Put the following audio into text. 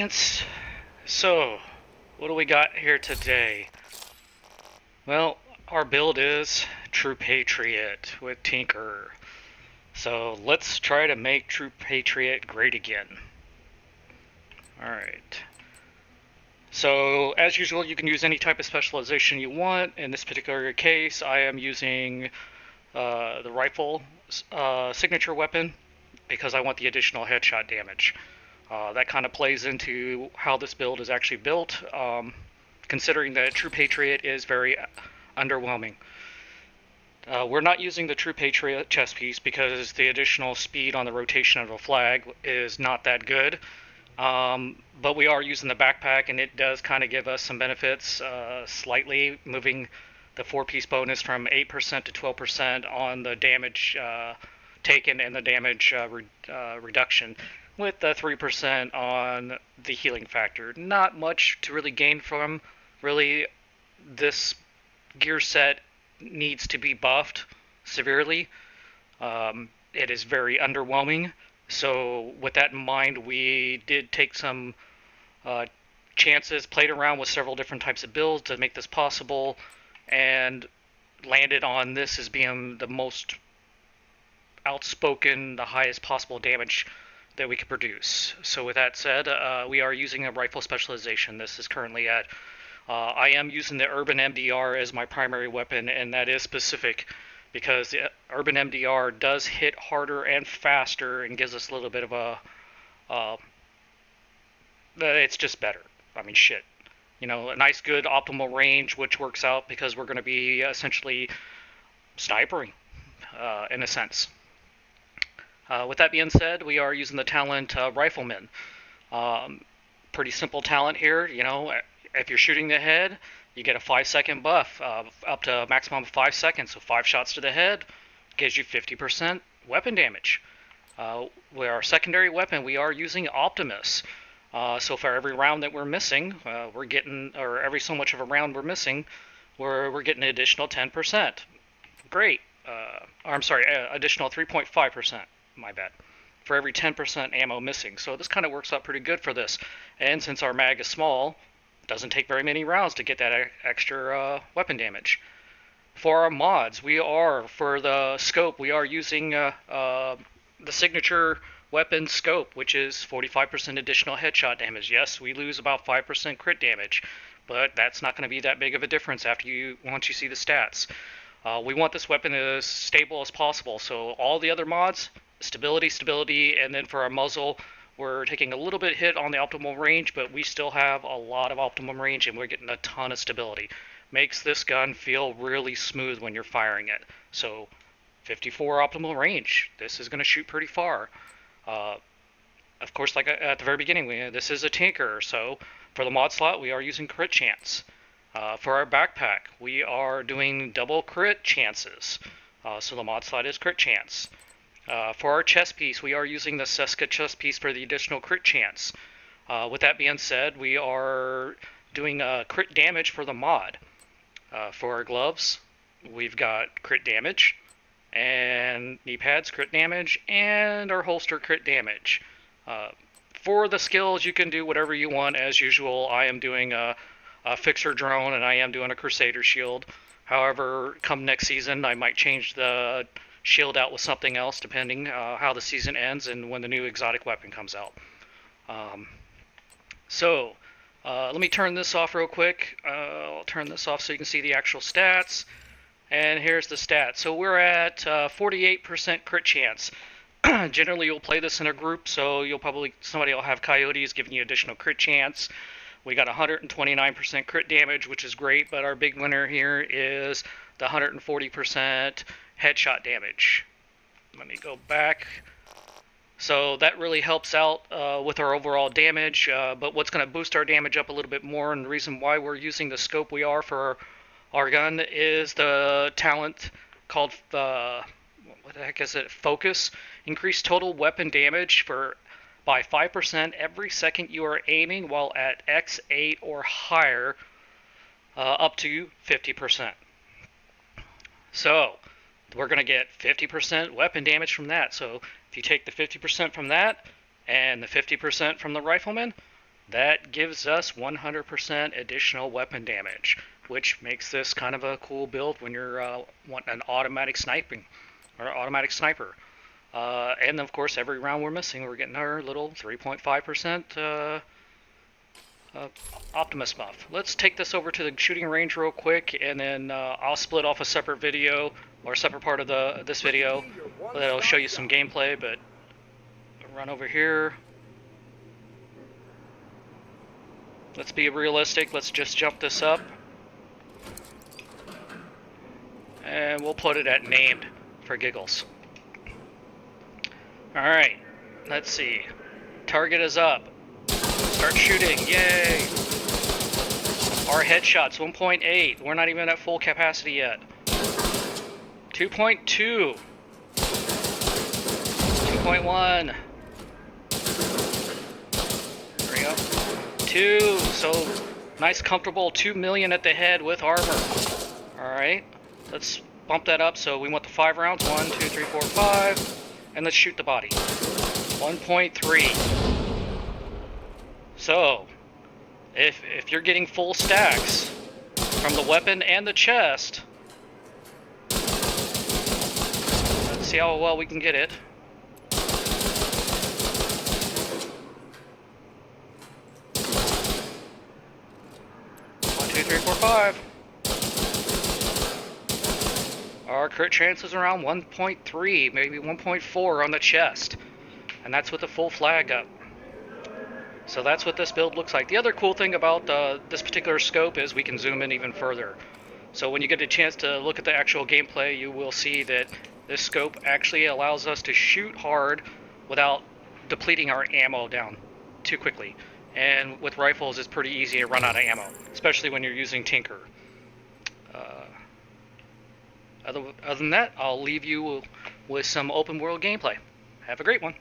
Agents. So, what do we got here today? Well, our build is True Patriot with Tinker. So, let's try to make True Patriot great again. Alright. So, as usual, you can use any type of specialization you want. In this particular case, I am using the rifle signature weapon because I want the additional headshot damage. That kind of plays into how this build is actually built, considering that True Patriot is very underwhelming. We're not using the True Patriot chest piece because the additional speed on the rotation of a flag is not that good. But we are using the backpack, and it does kind of give us some benefits, slightly moving the 4-piece bonus from 8% to 12% on the damage taken and the damage reduction, with the 3% on the healing factor. Not much to really gain from. Really, this gear set needs to be buffed severely. It is very underwhelming. So with that in mind, we did take some chances, played around with several different types of builds to make this possible, and landed on this as being the most outspoken, the highest possible damage that we could produce. So with that said, we are using a rifle specialization. This is currently at I am using the Urban MDR as my primary weapon, and that is specific because the Urban MDR does hit harder and faster and gives us a little bit of a it's just better. I mean, shit. You know, a nice, good, optimal range, which works out because we're going to be essentially snipering, in a sense. With that being said, we are using the talent Rifleman. Pretty simple talent here. You know, if you're shooting the head, you get a 5-second buff, up to a maximum of 5 seconds. So 5 shots to the head gives you 50% weapon damage. With our secondary weapon, we are using Optimus. So for every round that we're missing, we're getting, or every so much of a round we're missing, we're getting an additional 10%. Great. I'm sorry, additional 3.5%. My bad. For every 10% ammo missing. So this kind of works out pretty good for this. And since our mag is small, it doesn't take very many rounds to get that extra weapon damage. For our mods, we are, for the scope, we are using the signature weapon scope, which is 45% additional headshot damage. Yes, we lose about 5% crit damage, but that's not going to be that big of a difference once you see the stats. We want this weapon as stable as possible, so all the other mods, stability, and then for our muzzle, we're taking a little bit hit on the optimal range, but we still have a lot of optimum range, and we're getting a ton of stability. Makes this gun feel really smooth when you're firing it. So 54 optimal range. This is going to shoot pretty far. Of course, like at the very beginning, this is a Tinker, so for the mod slot, we are using crit chance. For our backpack, we are doing double crit chances. So the mod slot is crit chance. For our chest piece, we are using the Seska chest piece for the additional crit chance. With that being said, we are doing crit damage for the mod. For our gloves, we've got crit damage, and knee pads crit damage, and our holster crit damage. For the skills, you can do whatever you want. As usual, I am doing a fixer drone, and I am doing a crusader shield. However, come next season, I might change the shield out with something else, depending how the season ends and when the new exotic weapon comes out. Let me turn this off real quick. I'll turn this off so you can see the actual stats. And here's the stats. So we're at 48% crit chance. Generally, you'll play this in a group, so somebody will have coyotes giving you additional crit chance. We got 129% crit damage, which is great, but our big winner here is the 140% headshot damage. Let me go back. So that really helps out with our overall damage, but what's going to boost our damage up a little bit more, and the reason why we're using the scope we are for our gun is the talent called, what the heck is it, Focus. Increase total weapon damage by 5% every second you are aiming while at X8 or higher, up to 50%. So we're going to get 50% weapon damage from that. So if you take the 50% from that and the 50% from the rifleman, that gives us 100% additional weapon damage, which makes this kind of a cool build when you're wanting an automatic sniping or automatic sniper. And of course, every round we're missing, we're getting our little 3.5% Optimus buff. Let's take this over to the shooting range real quick, and then I'll split off a separate video or a separate part of this video that'll show you some gameplay. But run over here. Let's be realistic. Let's just jump this up, and we'll put it at named for giggles. All right. Let's see. Target is up. Start shooting, yay! Our headshots, 1.8. We're not even at full capacity yet. 2.2. 2.1. There we go. 2. So, nice comfortable 2 million at the head with armor. Alright, let's bump that up. So we want the 5 rounds. 1, 2, 3, 4, 5. And let's shoot the body. 1.3. So, if you're getting full stacks from the weapon and the chest, let's see how well we can get it. 1, 2, 3, 4, 5. Our crit chance is around 1.3, maybe 1.4 on the chest, and that's with the full flag up. So that's what this build looks like. The other cool thing about this particular scope is we can zoom in even further. So when you get a chance to look at the actual gameplay, you will see that this scope actually allows us to shoot hard without depleting our ammo down too quickly. And with rifles, it's pretty easy to run out of ammo, especially when you're using Tinker. Other than that, I'll leave you with some open world gameplay. Have a great one.